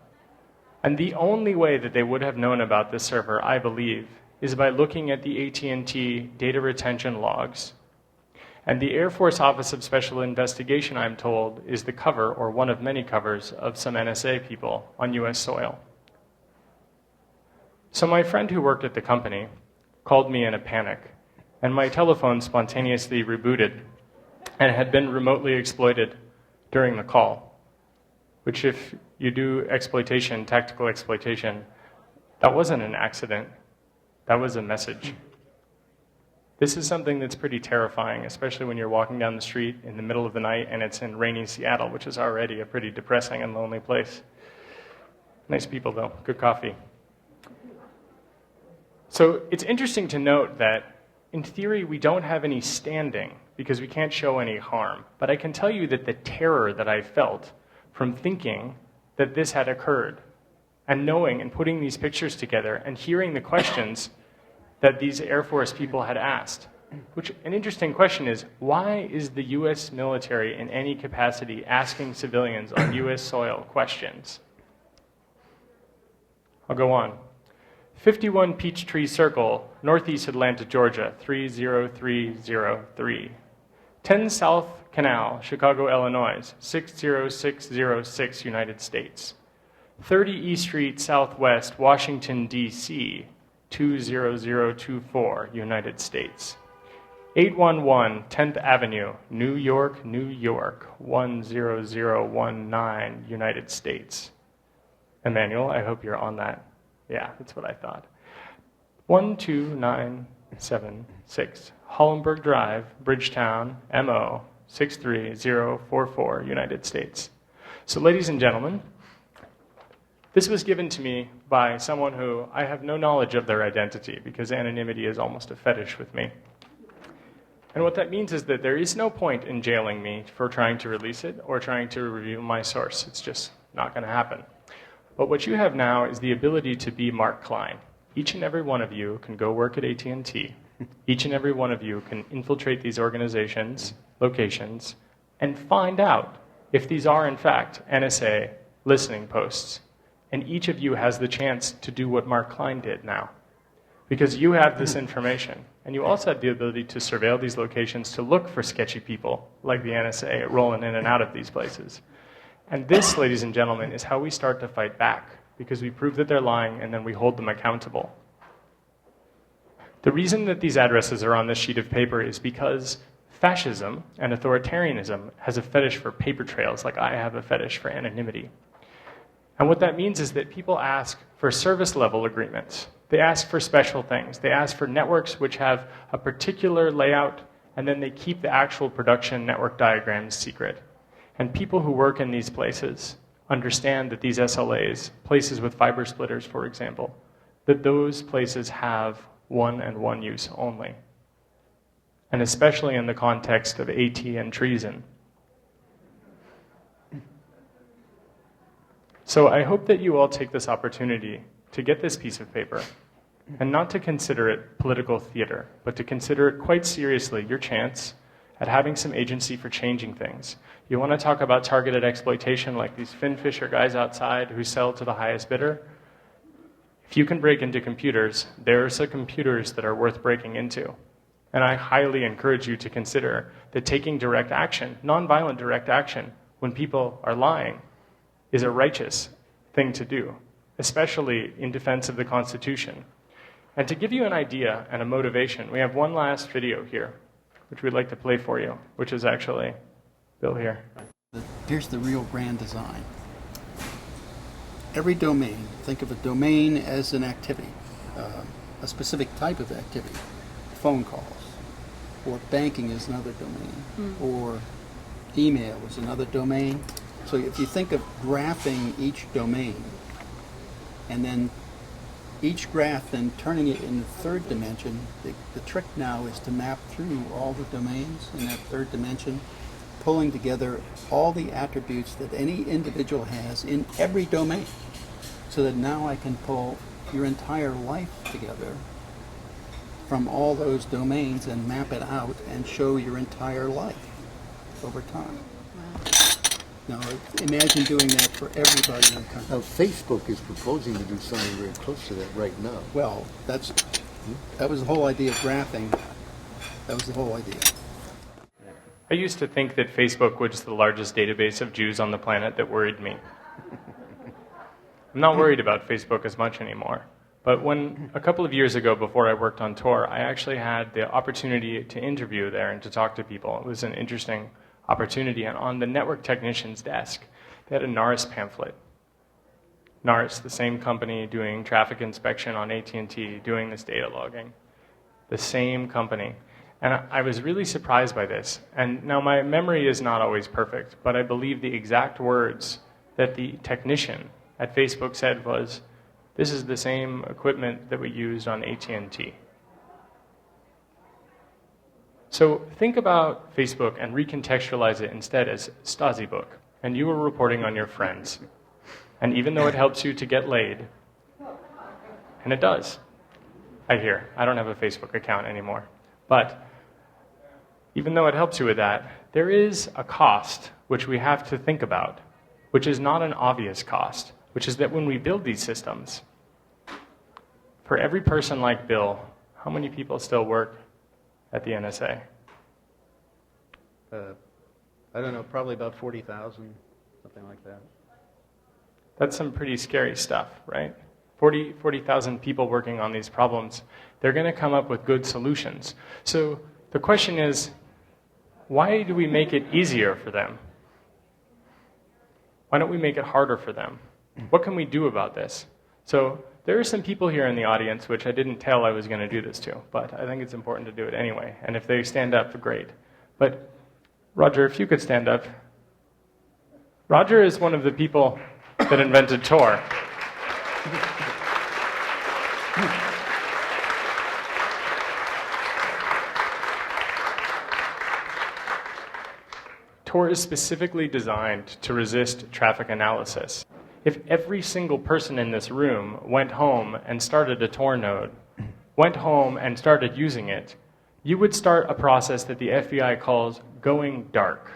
And the only way that they would have known about this server, I believe, is by looking at the AT&T data retention logs. And the Air Force Office of Special Investigation, I'm told, is the cover, or one of many covers, of some NSA people on US soil. So my friend who worked at the company called me in a panic, and my telephone spontaneously rebooted and had been remotely exploited during the call, which if you do exploitation, tactical exploitation, that wasn't an accident, that was a message. This is something that's pretty terrifying, especially when you're walking down the street in the middle of the night and it's in rainy Seattle, which is already a pretty depressing and lonely place. Nice people though, good coffee. So it's interesting to note that, in theory, we don't have any standing because we can't show any harm. But I can tell you that the terror that I felt from thinking that this had occurred and knowing and putting these pictures together and hearing the questions that these Air Force people had asked, which an interesting question is, why is the U.S. military in any capacity asking civilians on U.S. soil questions? I'll go on. 51 Peachtree Circle, Northeast Atlanta, Georgia, 30303. 10 South Canal, Chicago, Illinois, 60606, United States. 30 E Street Southwest, Washington, D.C., 20024, United States. 811 10th Avenue, New York, New York, 10019, United States. Emmanuel, I hope you're on that. Yeah, that's what I thought. 12976, Hollenberg Drive, Bridgetown, MO, 63044, United States. So, ladies and gentlemen, this was given to me by someone who I have no knowledge of their identity because anonymity is almost a fetish with me. And what that means is that there is no point in jailing me for trying to release it or trying to review my source. It's just not going to happen. But what you have now is the ability to be Mark Klein. Each and every one of you can go work at AT&T. Each and every one of you can infiltrate these organizations, locations, and find out if these are, in fact, NSA listening posts. And each of you has the chance to do what Mark Klein did now. Because you have this information. And you also have the ability to surveil these locations to look for sketchy people like the NSA rolling in and out of these places. And this, ladies and gentlemen, is how we start to fight back. Because we prove that they're lying and then we hold them accountable. The reason that these addresses are on this sheet of paper is because fascism and authoritarianism has a fetish for paper trails like I have a fetish for anonymity. And what that means is that people ask for service level agreements. They ask for special things. They ask for networks which have a particular layout, and then they keep the actual production network diagrams secret. And people who work in these places understand that these SLAs, places with fiber splitters, for example, that those places have one and one use only. And especially in the context of AT and treason. So I hope that you all take this opportunity to get this piece of paper and not to consider it political theater, but to consider it quite seriously your chance at having some agency for changing things. You want to talk about targeted exploitation like these Finn Fisher guys outside who sell to the highest bidder? If you can break into computers, there are some computers that are worth breaking into. And I highly encourage you to consider that taking direct action, nonviolent direct action, when people are lying, is a righteous thing to do, especially in defense of the Constitution. And to give you an idea and a motivation, we have one last video here, which we'd like to play for you, which is actually Bill here. Here's the real grand design. Every domain, think of a domain as an activity, a specific type of activity. Phone calls, or banking is another domain, or email is another domain. So if you think of graphing each domain, and then each graph then turning it in the third dimension, the trick now is to map through all the domains in that third dimension, pulling together all the attributes that any individual has in every domain, so that now I can pull your entire life together from all those domains and map it out and show your entire life over time. Now, imagine doing that for everybody in the country. Now, Facebook is proposing to do something very close to that right now. Well, that was the whole idea of graphing. That was the whole idea. I used to think that Facebook was the largest database of Jews on the planet that worried me. I'm not worried about Facebook as much anymore. But when, a couple of years ago, before I worked on Tor, I actually had the opportunity to interview there and to talk to people. It was an interesting opportunity. And on the network technician's desk, they had a NARIS pamphlet. NARIS, the same company doing traffic inspection on AT&T, doing this data logging. The same company. And I was really surprised by this. And now my memory is not always perfect, but I believe the exact words that the technician at Facebook said was, This is the same equipment that we used on AT&T. So think about Facebook and recontextualize it instead as Stasi book, and you were reporting on your friends. And even though it helps you to get laid, and it does, I hear. I don't have a Facebook account anymore. But even though it helps you with that, there is a cost which we have to think about, which is not an obvious cost, which is that when we build these systems, for every person like Bill, how many people still work at the NSA? I don't know, probably about 40,000, something like that. That's some pretty scary stuff, right? 40,000 people working on these problems. They're going to come up with good solutions. So the question is, why do we make it easier for them? Why don't we make it harder for them? What can we do about this? So there are some people here in the audience which I didn't tell I was going to do this to, but I think it's important to do it anyway. And if they stand up, great. But Roger, if you could stand up. Roger is one of the people that invented Tor. Tor is specifically designed to resist traffic analysis. If every single person in this room went home and started a Tor node, went home and started using it, you would start a process that the FBI calls going dark.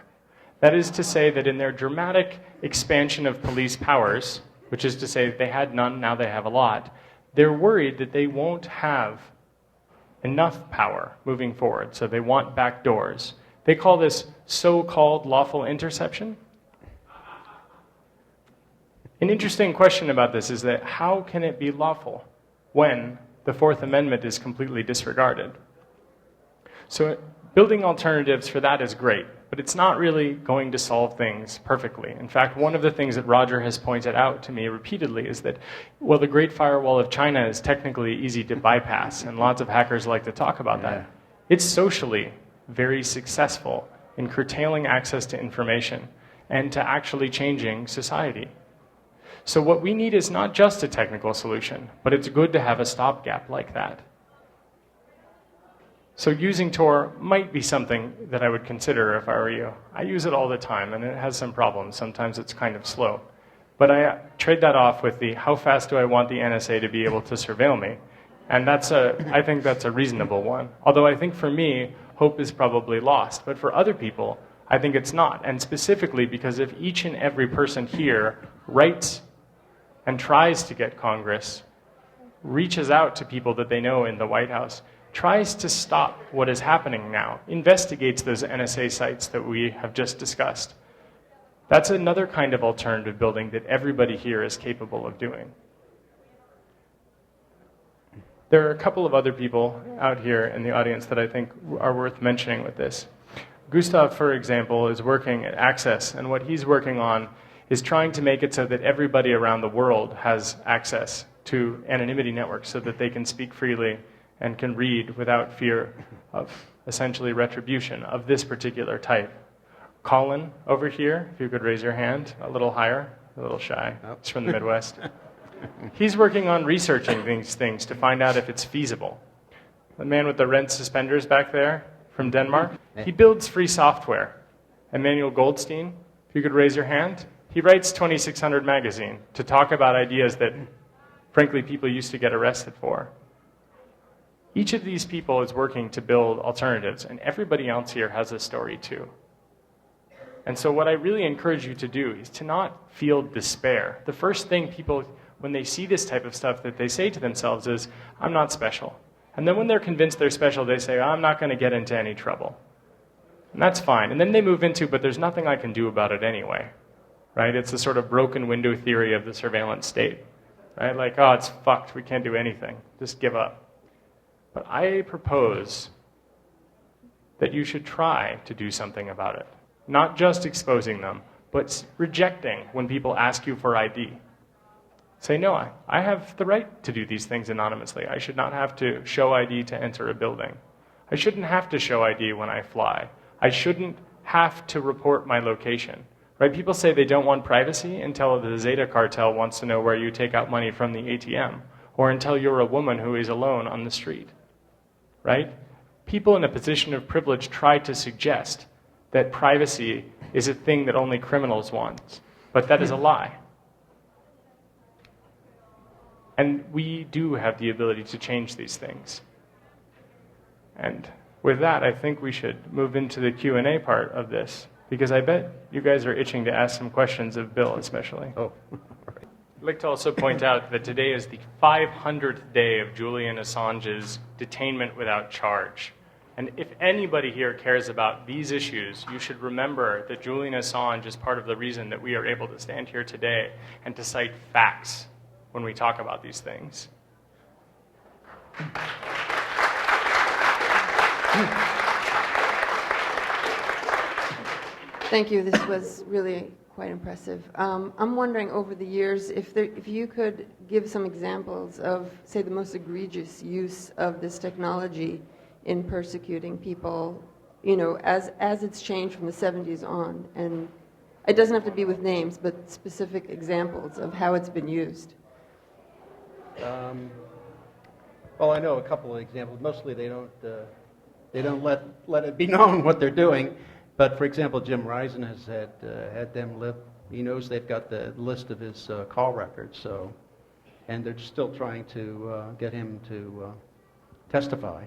That is to say that in their dramatic expansion of police powers, which is to say they had none, now they have a lot, they're worried that they won't have enough power moving forward, so they want back doors. They call this so-called lawful interception. An interesting question about this is that how can it be lawful when the Fourth Amendment is completely disregarded? So building alternatives for that is great, but it's not really going to solve things perfectly. In fact, one of the things that Roger has pointed out to me repeatedly is that, well, the Great Firewall of China is technically easy to bypass, and lots of hackers like to talk about that. It's socially very successful in curtailing access to information and to actually changing society. So what we need is not just a technical solution, but it's good to have a stopgap like that. So using Tor might be something that I would consider if I were you. I use it all the time, and it has some problems. Sometimes it's kind of slow. But I trade that off with the how fast do I want the NSA to be able to surveil me? And I think that's a reasonable one. Although I think for me, hope is probably lost. But for other people, I think it's not. And specifically because if each and every person here writes and tries to get Congress, reaches out to people that they know in the White House, tries to stop what is happening now, investigates those NSA sites that we have just discussed, that's another kind of alternative building that everybody here is capable of doing. There are a couple of other people out here in the audience that I think are worth mentioning with this. Gustav, for example, is working at Access, and what he's working on is trying to make it so that everybody around the world has access to anonymity networks so that they can speak freely and can read without fear of essentially retribution of this particular type. Colin, over here, if you could raise your hand a little higher, a little shy. He's from the Midwest. He's working on researching these things to find out if it's feasible. The man with the red suspenders back there from Denmark, he builds free software. Emmanuel Goldstein, if you could raise your hand, he writes 2600 Magazine to talk about ideas that, frankly, people used to get arrested for. Each of these people is working to build alternatives, and everybody else here has a story too. And so what I really encourage you to do is to not feel despair. The first thing people, when they see this type of stuff, that they say to themselves is, I'm not special. And then when they're convinced they're special, they say, I'm not going to get into any trouble. And that's fine. And then they move into, but there's nothing I can do about it anyway. Right? It's a sort of broken window theory of the surveillance state. Right? Like, oh, it's fucked. We can't do anything. Just give up. But I propose that you should try to do something about it. Not just exposing them, but rejecting when people ask you for ID. Say, no, I have the right to do these things anonymously. I should not have to show ID to enter a building. I shouldn't have to show ID when I fly. I shouldn't have to report my location. right? People say they don't want privacy until the Zeta cartel wants to know where you take out money from the ATM, or until you're a woman who is alone on the street, right? People in a position of privilege try to suggest that privacy is a thing that only criminals want, but that is a lie. And we do have the ability to change these things. And with that, I think we should move into the Q&A part of this, because I bet you guys are itching to ask some questions of Bill especially. Oh, I'd like to also point out that today is the 500th day of Julian Assange's detainment without charge. And if anybody here cares about these issues, you should remember that Julian Assange is part of the reason that we are able to stand here today and to cite facts when we talk about these things. Thank you. This was really quite impressive. I'm wondering, over the years, if you could give some examples of, say, the most egregious use of this technology in persecuting people, you know, as it's changed from the 70s on. And it doesn't have to be with names, but specific examples of how it's been used. Well, I know a couple of examples. Mostly they don't let it be known what they're doing. But for example, Jim Risen has had them live. He knows they've got the list of his call records. So, and they're still trying to get him to testify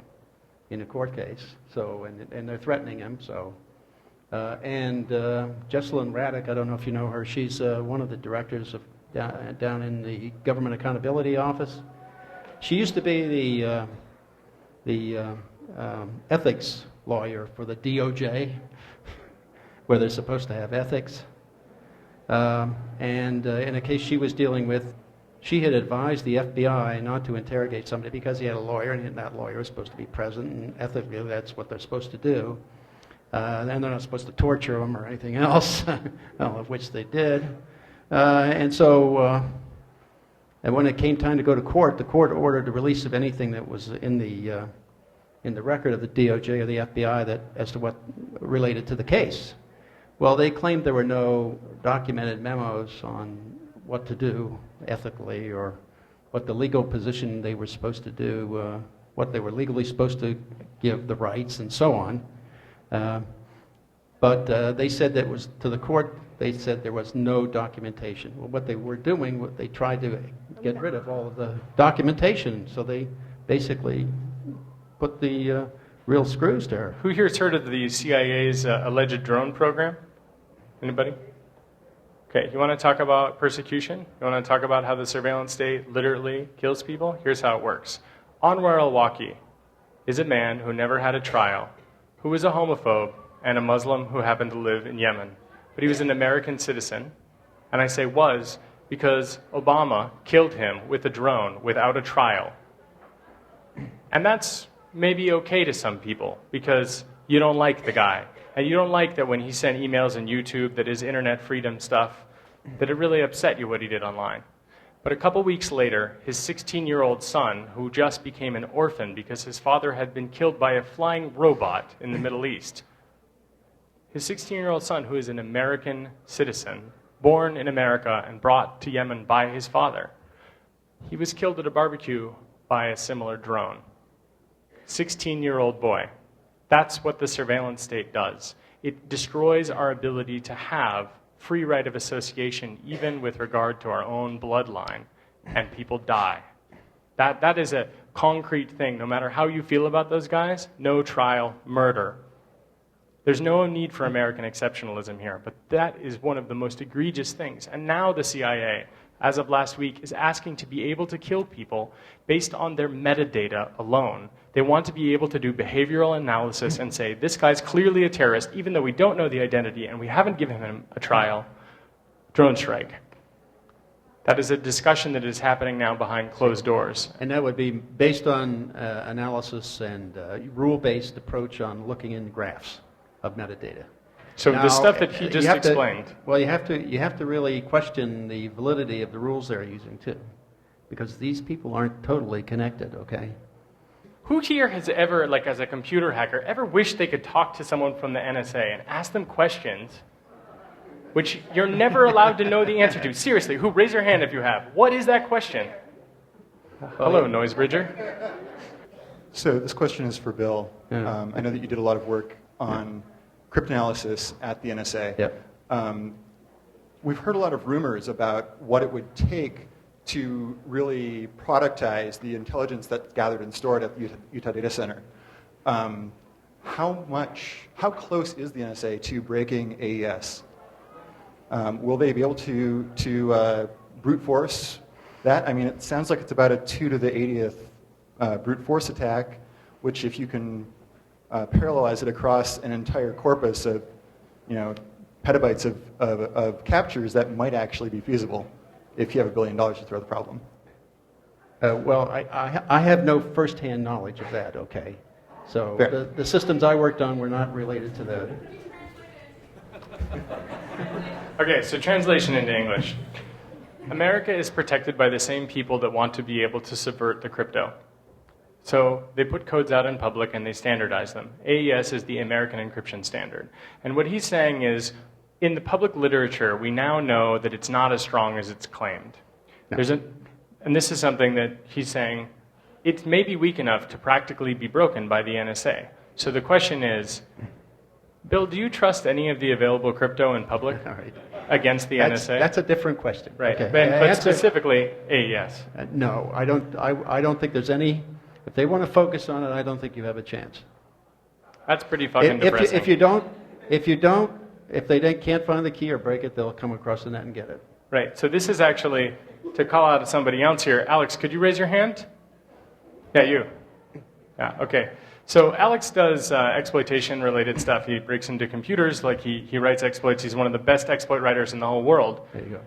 in a court case. So, and they're threatening him. So, and Jessalyn Raddick, I don't know if you know her. She's one of the directors of down in the Government Accountability Office. She used to be the ethics lawyer for the DOJ, where they're supposed to have ethics. And in a case she was dealing with, she had advised the FBI not to interrogate somebody because he had a lawyer, and that lawyer was supposed to be present, and ethically that's what they're supposed to do. And they're not supposed to torture them or anything else, well, of which they did. And so, and when it came time to go to court, the court ordered the release of anything that was in the record of the DOJ or the FBI that as to what related to the case. Well, they claimed there were no documented memos on what to do ethically or what the legal position they were supposed to do, what they were legally supposed to give the rights and so on. But they said that was to the court, they said there was no documentation. Well, what they were doing, they tried to get rid of all of the documentation. So they basically put the real screws to her. Who here has heard of the CIA's alleged drone program? Anybody? Okay, you want to talk about persecution? You want to talk about how the surveillance state literally kills people? Here's how it works. Anwar al-Awlaki is a man who never had a trial, who was a homophobe and a Muslim who happened to live in Yemen. But he was an American citizen, and I say was because Obama killed him with a drone without a trial. And that's maybe okay to some people because you don't like the guy. And you don't like that when he sent emails on YouTube that is internet freedom stuff, that it really upset you what he did online. But a couple weeks later, his 16-year-old son, who just became an orphan because his father had been killed by a flying robot in the Middle East, his 16-year-old son, who is an American citizen, born in America and brought to Yemen by his father, he was killed at a barbecue by a similar drone. 16-year-old boy. That's what the surveillance state does. It destroys our ability to have free right of association, even with regard to our own bloodline, and people die. That is a concrete thing. No matter how you feel about those guys, no trial, murder. There's no need for American exceptionalism here, but that is one of the most egregious things. And now the CIA, as of last week, is asking to be able to kill people based on their metadata alone. They want to be able to do behavioral analysis and say, this guy's clearly a terrorist, even though we don't know the identity and we haven't given him a trial. Drone strike. That is a discussion that is happening now behind closed doors. And that would be based on analysis and rule-based approach on looking in graphs of metadata. So now, the stuff that he just explained. Well, you have to really question the validity of the rules they're using too, because these people aren't totally connected. Okay. Who here has ever, like as a computer hacker, ever wished they could talk to someone from the NSA and ask them questions which you're never allowed to know the answer to. Seriously, raise your hand if you have. What is that question? Hello, Noisebridger. So this question is for Bill. Yeah. I know that you did a lot of work on cryptanalysis at the NSA. Yep. We've heard a lot of rumors about what it would take to really productize the intelligence that's gathered and stored at the Utah Data Center. How close is the NSA to breaking AES? Will they be able to brute force that? I mean, it sounds like it's about a 2 to the 80th brute force attack, which if you can parallelize it across an entire corpus of, petabytes of captures, that might actually be feasible if you have $1 billion to throw the problem. Well, I have no firsthand knowledge of that, okay? So Fair. the systems I worked on were not related to that. Okay, so translation into English. America is protected by the same people that want to be able to subvert the crypto. So they put codes out in public and they standardize them. AES is the American Encryption Standard. And what he's saying is, in the public literature, we now know that it's not as strong as it's claimed. No. And this is something that he's saying, it may be weak enough to practically be broken by the NSA. So the question is, Bill, do you trust any of the available crypto in public All right. against the NSA? That's a different question. Right, Okay. but specifically AES. No, I don't think there's any. If they want to focus on it, I don't think you have a chance. That's pretty fucking depressing. If they can't find the key or break it, they'll come across the net and get it. Right, so this is actually, to call out somebody else here. Alex, could you raise your hand? Yeah, you. Yeah, okay. So Alex does exploitation-related stuff. He breaks into computers, like he writes exploits. He's one of the best exploit writers in the whole world. There you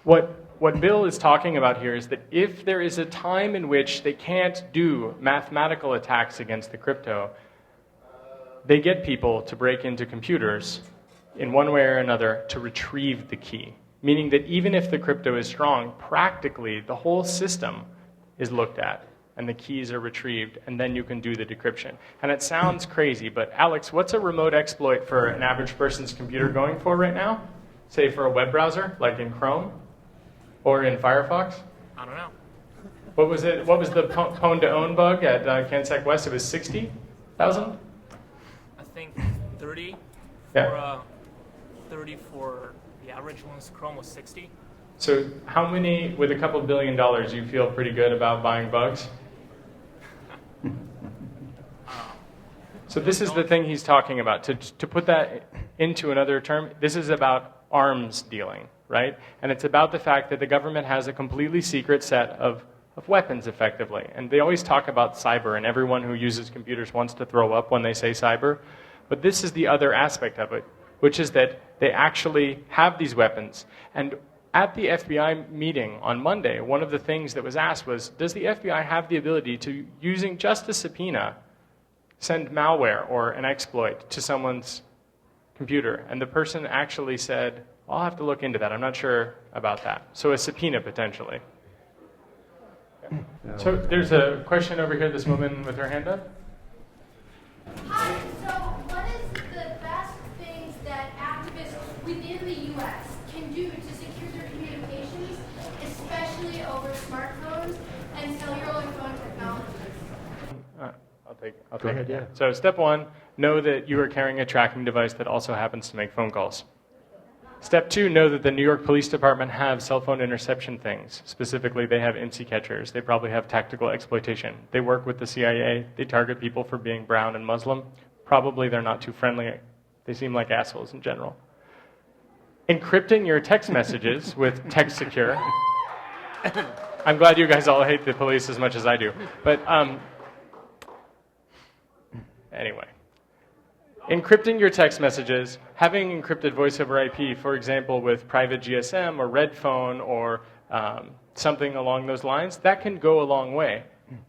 go. What Bill is talking about here is that if there is a time in which they can't do mathematical attacks against the crypto, they get people to break into computers in one way or another to retrieve the key. Meaning that even if the crypto is strong, practically the whole system is looked at and the keys are retrieved, and then you can do the decryption. And it sounds crazy, but Alex, what's a remote exploit for an average person's computer going for right now? Say for a web browser, like in Chrome or in Firefox? I don't know. What was it? What was the pwn to own bug at CanSec West? It was 60,000? I think 30. Yeah. 30 for the average one's Chrome was 60. So how many, with a couple $1 billion, you feel pretty good about buying bugs? So this is the thing he's talking about. To put that into another term, this is about arms dealing, right? And it's about the fact that the government has a completely secret set of weapons, effectively. And they always talk about cyber, and everyone who uses computers wants to throw up when they say cyber. But this is the other aspect of it, which is that they actually have these weapons. And at the FBI meeting on Monday, one of the things that was asked was, does the FBI have the ability to, using just a subpoena, send malware or an exploit to someone's computer? And the person actually said, I'll have to look into that. I'm not sure about that. So a subpoena, potentially. So there's a question over here, this woman with her hand up. Hi, so what is the best things that activists within the U.S. can do to secure their communications, especially over smartphones and cellular phone technologies? I'll take it. Yeah. So step one, know that you are carrying a tracking device that also happens to make phone calls. Step two, know that the New York Police Department have cell phone interception things. Specifically, they have INSI catchers. They probably have tactical exploitation. They work with the CIA. They target people for being brown and Muslim. Probably they're not too friendly. They seem like assholes in general. Encrypting your text messages with TextSecure. I'm glad you guys all hate the police as much as I do. But anyway. Encrypting your text messages, having encrypted voice over IP, for example, with private GSM or Red Phone or something along those lines, that can go a long way.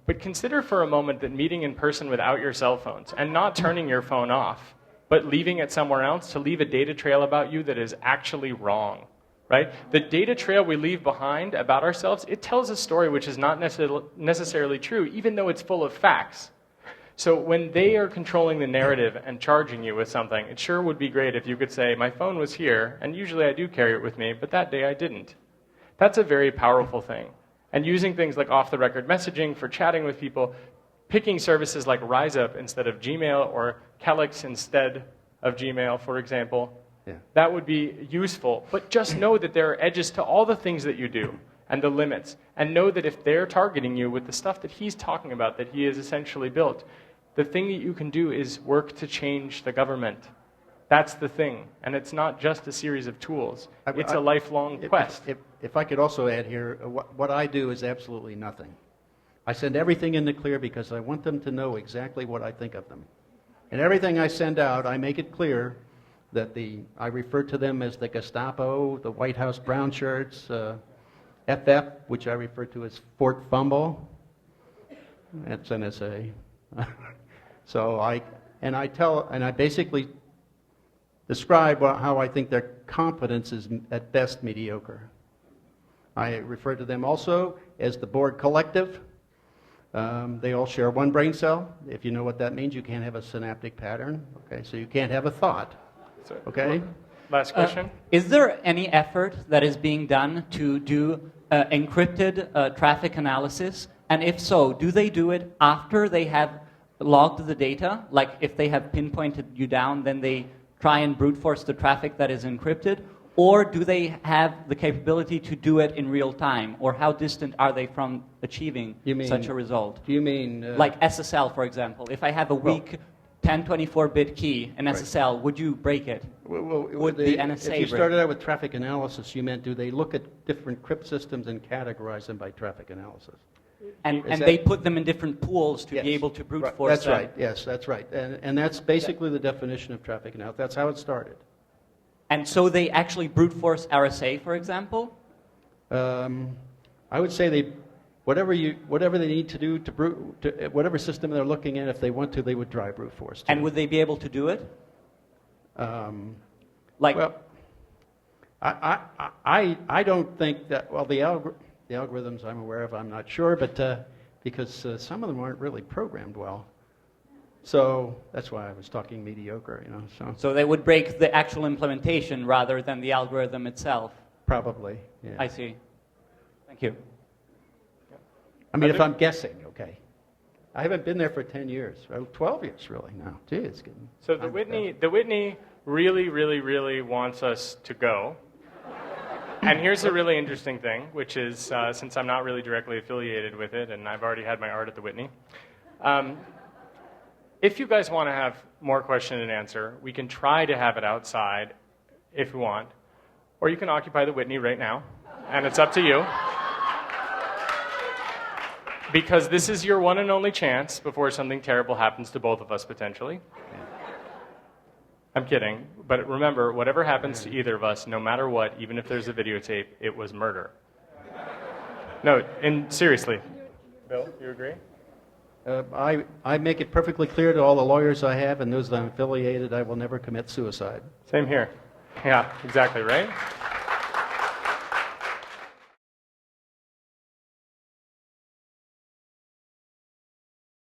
But consider for a moment that meeting in person without your cell phones and not turning your phone off, but leaving it somewhere else to leave a data trail about you that is actually wrong, right? The data trail we leave behind about ourselves, it tells a story which is not necessarily true, even though it's full of facts. So when they are controlling the narrative and charging you with something, it sure would be great if you could say, my phone was here, and usually I do carry it with me, but that day I didn't. That's a very powerful thing. And using things like off-the-record messaging for chatting with people, picking services like RiseUp instead of Gmail or Calix instead of Gmail, for example, that would be useful. But just know that there are edges to all the things that you do and the limits. And know that if they're targeting you with the stuff that he's talking about, that he has essentially built, the thing that you can do is work to change the government. That's the thing. And it's not just a series of tools. It's a lifelong quest. If I could also add here, what I do is absolutely nothing. I send everything in the clear because I want them to know exactly what I think of them. And everything I send out, I make it clear that I refer to them as the Gestapo, the White House brown shirts, FF, which I refer to as Fort Fumble. That's NSA. So I basically describe how I think their competence is at best mediocre. I refer to them also as the Borg Collective. They all share one brain cell. If you know what that means, you can't have a synaptic pattern. Okay, so you can't have a thought. Okay. Last question. Is there any effort that is being done to do encrypted traffic analysis? And if so, do they do it after they have logged the data? Like if they have pinpointed you down, then they try and brute force the traffic that is encrypted? Or do they have the capability to do it in real time? Or how distant are they from achieving such a result? Do you mean... like SSL, for example. If I have a weak 1024-bit key in SSL, would you break it? Would the NSA If you started out with traffic analysis, you meant do they look at different crypt systems and categorize them by traffic analysis? And they put them in different pools to be able to brute force That's them. right, yes, that's right. And that's basically the definition of traffic analysis. That's how it started. And so they actually brute force RSA, for example? I would say whatever they need to do whatever system they're looking at, if they want to, they would try brute force. And would they be able to do it? Well, I don't think that. Well, the algorithms I'm aware of, I'm not sure, but because some of them aren't really programmed well. So that's why I was talking mediocre, you know. So they would break the actual implementation rather than the algorithm itself. Probably. Yeah. I see. Thank you. I mean, if I'm guessing, okay. I haven't been there for 10 years, 12 years really now. Gee, it's getting. So the Whitney really, really, really wants us to go. And here's a really interesting thing, which is since I'm not really directly affiliated with it, and I've already had my art at the Whitney. If you guys want to have more question and answer, we can try to have it outside if you want, or you can occupy the Whitney right now, and it's up to you. Because this is your one and only chance before something terrible happens to both of us, potentially. I'm kidding. But remember, whatever happens to either of us, no matter what, even if there's a videotape, it was murder. No, and seriously. Bill, you agree? I make it perfectly clear to all the lawyers I have and those that I'm affiliated, I will never commit suicide. Same here. Yeah, exactly, right?